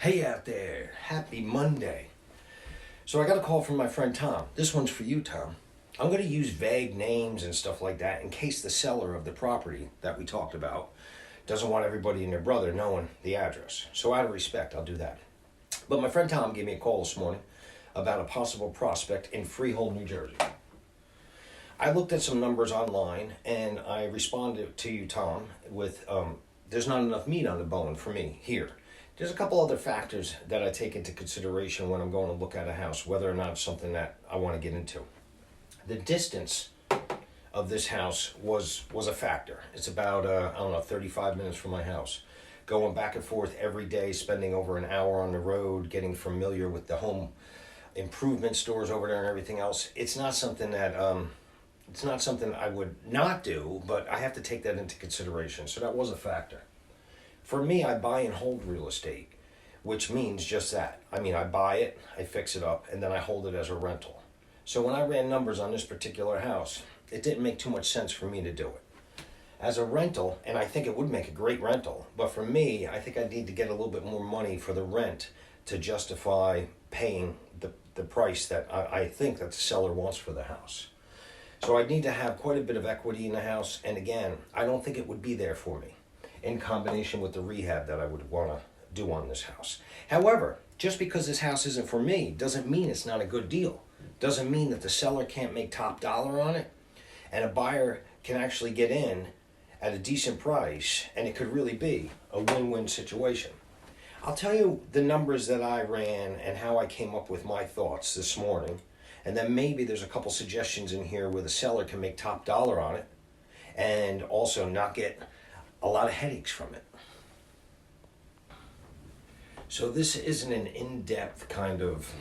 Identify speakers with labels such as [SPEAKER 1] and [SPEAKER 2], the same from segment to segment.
[SPEAKER 1] Hey out there, happy Monday. So I got a call from my friend Tom. This one's for you, Tom. I'm going to use vague names and stuff like that in case the seller of the property that we talked about doesn't want everybody and their brother knowing the address. So out of respect, I'll do that. But my friend Tom gave me a call this morning about a possible prospect in Freehold, New Jersey. I looked at some numbers online and I responded to you, Tom, with there's not enough meat on the bone for me here. There's a couple other factors that I take into consideration when I'm going to look at a house, whether or not it's something that I want to get into. The distance of this house was a factor. It's about, 35 minutes from my house. Going back and forth every day, spending over an hour on the road, getting familiar with the home improvement stores over there and everything else. It's not something that, it's not something I would not do, but I have to take that into consideration. So that was a factor. For me, I buy and hold real estate, which means just that. I mean, I buy it, I fix it up, and then I hold it as a rental. So when I ran numbers on this particular house, it didn't make too much sense for me to do it. As a rental, and I think it would make a great rental, but for me, I think I need to get a little bit more money for the rent to justify paying the price that I think that the seller wants for the house. So I'd need to have quite a bit of equity in the house, and again, I don't think it would be there for me in combination with the rehab that I would want to do on this house. However, just because this house isn't for me doesn't mean it's not a good deal. Doesn't mean that the seller can't make top dollar on it and a buyer can actually get in at a decent price and it could really be a win-win situation. I'll tell you the numbers that I ran and how I came up with my thoughts this morning, and then maybe there's a couple suggestions in here where the seller can make top dollar on it and also not get a lot of headaches from it. So this isn't an in-depth kind of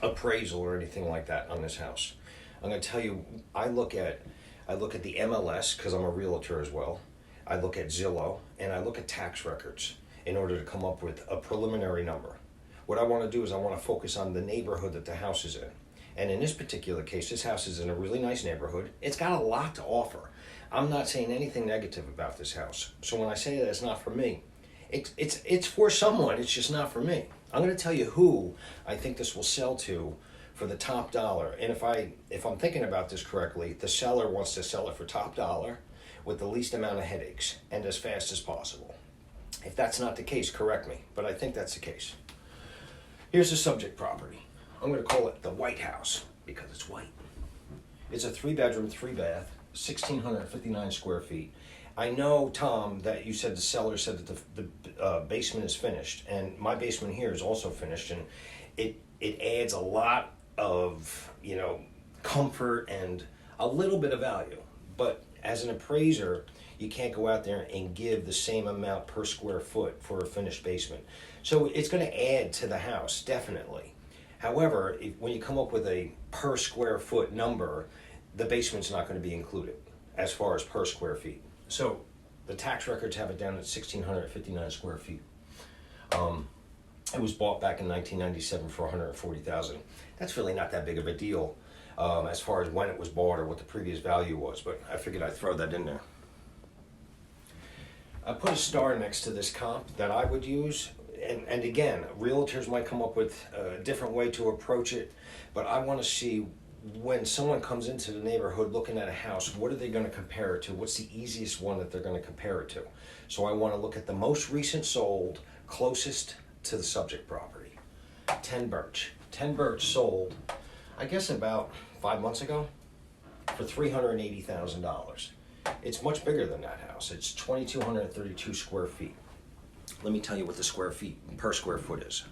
[SPEAKER 1] appraisal or anything like that on this house. I'm going to tell you, I look at the MLS because I'm a realtor as well. I look at Zillow and I look at tax records in order to come up with a preliminary number. What I want to do is I want to focus on the neighborhood that the house is in. And in this particular case, this house is in a really nice neighborhood. It's got a lot to offer. I'm not saying anything negative about this house. So when I say that it's not for me, it's for someone, it's just not for me. I'm going to tell you who I think this will sell to for the top dollar. And if I'm thinking about this correctly, the seller wants to sell it for top dollar with the least amount of headaches and as fast as possible. If that's not the case, correct me, but I think that's the case. Here's the subject property. I'm going to call it the White House because it's white. It's a 3-bedroom, 3-bath, 1,659 square feet. I know, Tom, that you said the seller said that the basement is finished, and my basement here is also finished, and it adds a lot of, comfort and a little bit of value. But as an appraiser, you can't go out there and give the same amount per square foot for a finished basement. So it's going to add to the house, definitely. However, when you come up with a per square foot number, the basement's not going to be included as far as per square feet. So the tax records have it down at 1,659 square feet. It was bought back in 1997 for $140,000. That's really not that big of a deal as far as when it was bought or what the previous value was, but I figured I'd throw that in there. I put a star next to this comp that I would use. And again, realtors might come up with a different way to approach it, but I want to see when someone comes into the neighborhood looking at a house, what are they going to compare it to? What's the easiest one that they're going to compare it to? So I want to look at the most recent sold, closest to the subject property. 10 Birch. 10 Birch sold, I guess about 5 months ago, for $380,000. It's much bigger than that house. It's 2,232 square feet. Let me tell you what the square feet per square foot is.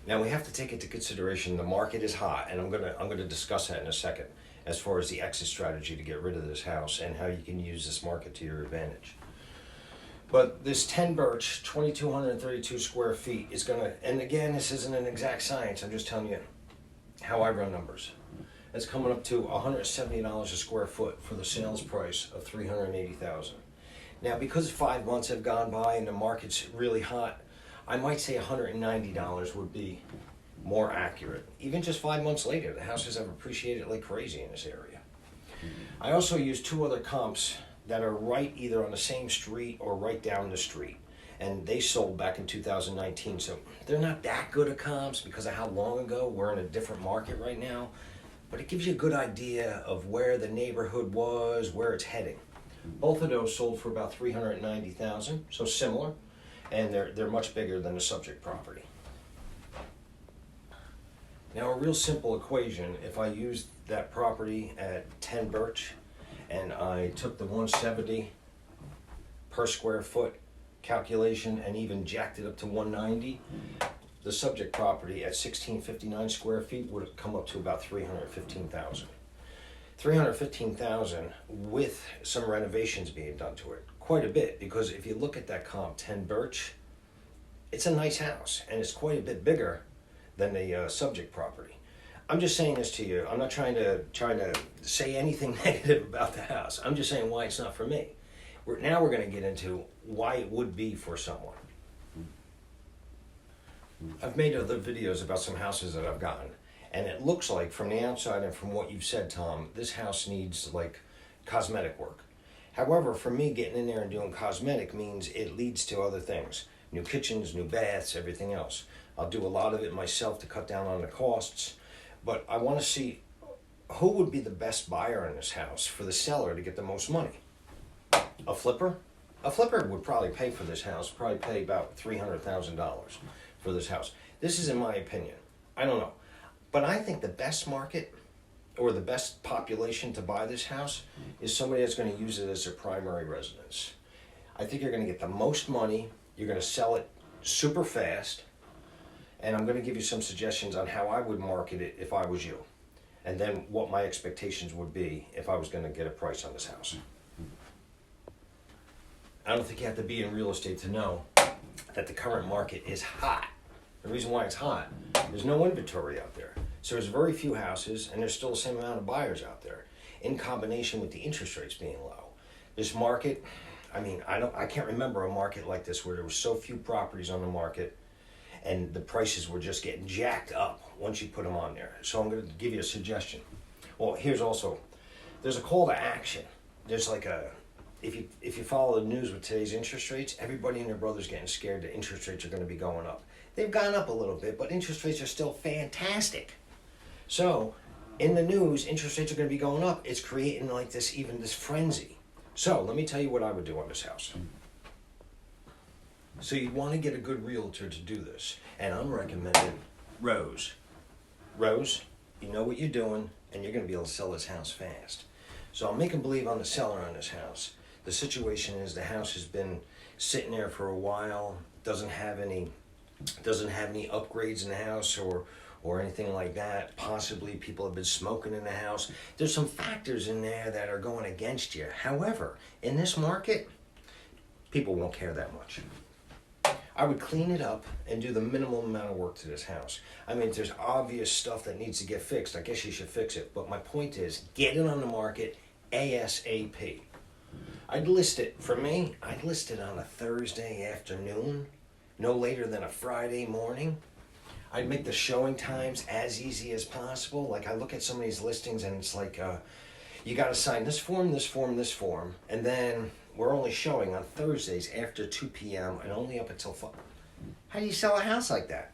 [SPEAKER 1] Now we have to take into consideration the market is hot, and I'm gonna discuss that in a second as far as the exit strategy to get rid of this house and how you can use this market to your advantage. But this 10 Birch, 2,232 square feet is gonna, and again, this isn't an exact science, I'm just telling you how I run numbers. It's coming up to $170 a square foot for the sales price of $380,000. Now, because 5 months have gone by and the market's really hot, I might say $190 would be more accurate. Even just 5 months later, the houses have appreciated like crazy in this area. I also use two other comps that are right either on the same street or right down the street. and they sold back in 2019. So they're not that good at comps because of how long ago. We're in a different market right now, but it gives you a good idea of where the neighborhood was, where it's heading. Both of those sold for about $390,000, so similar, and they're much bigger than the subject property. Now, a real simple equation, if I used that property at 10 Birch and I took the 170 per square foot calculation and even jacked it up to 190, the subject property at 1659 square feet would have come up to about 315,000. 315,000 with some renovations being done to it. Quite a bit, because if you look at that comp, 10 Birch, it's a nice house and it's quite a bit bigger than the subject property. I'm just saying this to you. I'm not trying to say anything negative about the house. I'm just saying why it's not for me. Now we're going to get into why it would be for someone. I've made other videos about some houses that I've gotten, and it looks like from the outside and from what you've said, Tom, this house needs like cosmetic work. However, for me, getting in there and doing cosmetic means it leads to other things. New kitchens, new baths, everything else. I'll do a lot of it myself to cut down on the costs, but I want to see who would be the best buyer in this house for the seller to get the most money. A flipper? A flipper would probably pay for this house, probably pay about $300,000 for this house. This is in my opinion. I don't know. But I think the best market or the best population to buy this house is somebody that's going to use it as their primary residence. I think you're going to get the most money. You're going to sell it super fast. And I'm going to give you some suggestions on how I would market it if I was you. And then what my expectations would be if I was going to get a price on this house. I don't think you have to be in real estate to know that the current market is hot. The reason why it's hot, there's no inventory out there. So there's very few houses, and there's still the same amount of buyers out there, in combination with the interest rates being low. This market, I mean, I can't remember a market like this where there were so few properties on the market and the prices were just getting jacked up once you put them on there. So I'm going to give you a suggestion. Well, there's a call to action. There's like if you follow the news with today's interest rates, everybody and their brother's getting scared that interest rates are going to be going up. They've gone up a little bit, but interest rates are still fantastic. So in the news, interest rates are going to be going up. It's creating like this frenzy. So let me tell you what I would do on this house. So you want to get a good realtor to do this. And I'm recommending Rose. Rose, you know what you're doing, and you're going to be able to sell this house fast. So I'm making believe I'm the seller on this house. The situation is the house has been sitting there for a while, doesn't have any upgrades in the house or anything like that. Possibly people have been smoking in the house. There's some factors in there that are going against you. However, in this market, people won't care that much. I would clean it up and do the minimum amount of work to this house. I mean, if there's obvious stuff that needs to get fixed, I guess you should fix it. But my point is, get it on the market ASAP. I'd list it on a Thursday afternoon, no later than a Friday morning. I'd make the showing times as easy as possible. Like, I look at some of these listings and it's like, you got to sign this form, this form, this form, and then we're only showing on Thursdays after 2 p.m. and only up until 5. How do you sell a house like that?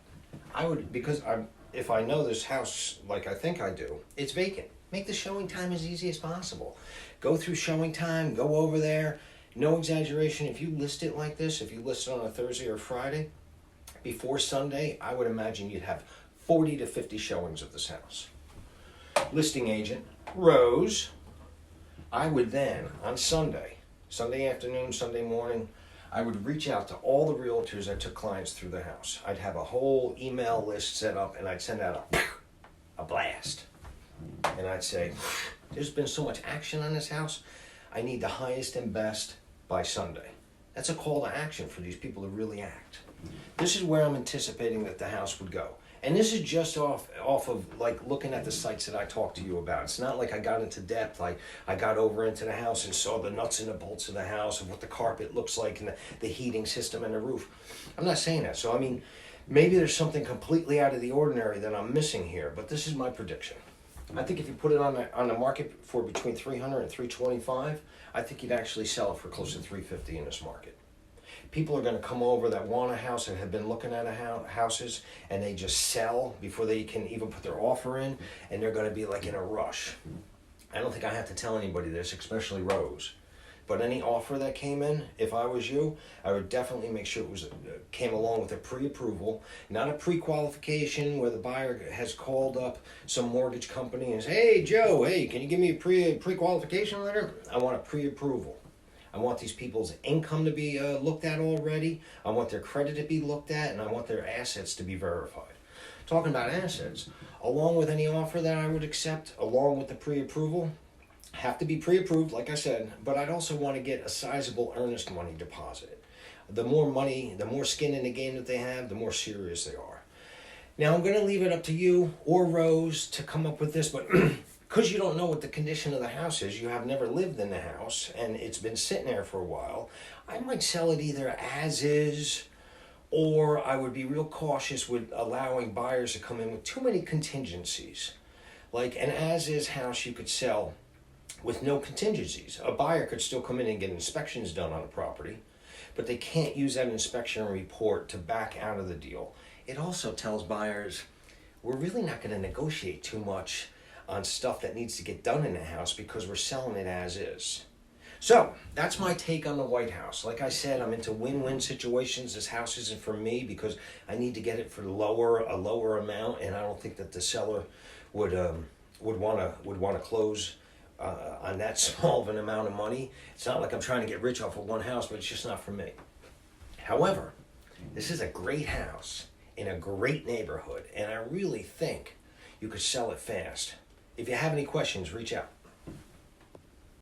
[SPEAKER 1] If I know this house like I think I do, it's vacant. Make the showing time as easy as possible. Go through showing time, go over there. No exaggeration, if you list it like this, if you list it on a Thursday or Friday, before Sunday, I would imagine you'd have 40 to 50 showings of this house. Listing agent, Rose, I would then, on Sunday afternoon, Sunday morning, I would reach out to all the realtors that took clients through the house. I'd have a whole email list set up and I'd send out a blast. And I'd say, there's been so much action on this house, I need the highest and best by Sunday. That's a call to action for these people to really act. This is where I'm anticipating that the house would go. And this is just off of like looking at the sites that I talked to you about. It's not like I got into depth. Like I got over into the house and saw the nuts and the bolts of the house and what the carpet looks like and the heating system and the roof. I'm not saying that. So I mean, maybe there's something completely out of the ordinary that I'm missing here, but this is my prediction. I think if you put it on the market for between 300 and 325, I think you'd actually sell it for close to 350 in this market. People are going to come over that want a house and have been looking at houses, and they just sell before they can even put their offer in, and they're going to be like in a rush. I don't think I have to tell anybody this, especially Rose. But any offer that came in, if I was you, I would definitely make sure it was came along with a pre-approval, not a pre-qualification where the buyer has called up some mortgage company and says, "Hey Joe, hey, can you give me a pre-qualification letter?" I want a pre-approval. I want these people's income to be looked at already. I want their credit to be looked at, and I want their assets to be verified. Talking about assets, along with any offer that I would accept, along with the pre-approval, have to be pre-approved, like I said, but I'd also want to get a sizable earnest money deposit. The more money, the more skin in the game that they have, the more serious they are. Now, I'm going to leave it up to you or Rose to come up with this, but because you don't know what the condition of the house is, you have never lived in the house, and it's been sitting there for a while, I might sell it either as is, or I would be real cautious with allowing buyers to come in with too many contingencies. Like an as-is house you could sell with no contingencies. A buyer could still come in and get inspections done on a property, but they can't use that inspection report to back out of the deal. It also tells buyers, we're really not going to negotiate too much on stuff that needs to get done in the house because we're selling it as is. So that's my take on the White House. Like I said, I'm into win-win situations. This house isn't for me because I need to get it for a lower amount, and I don't think that the seller would want to close on that small of an amount of money. It's not like I'm trying to get rich off of one house, but it's just not for me. However, this is a great house in a great neighborhood, and I really think you could sell it fast. If you have any questions, reach out.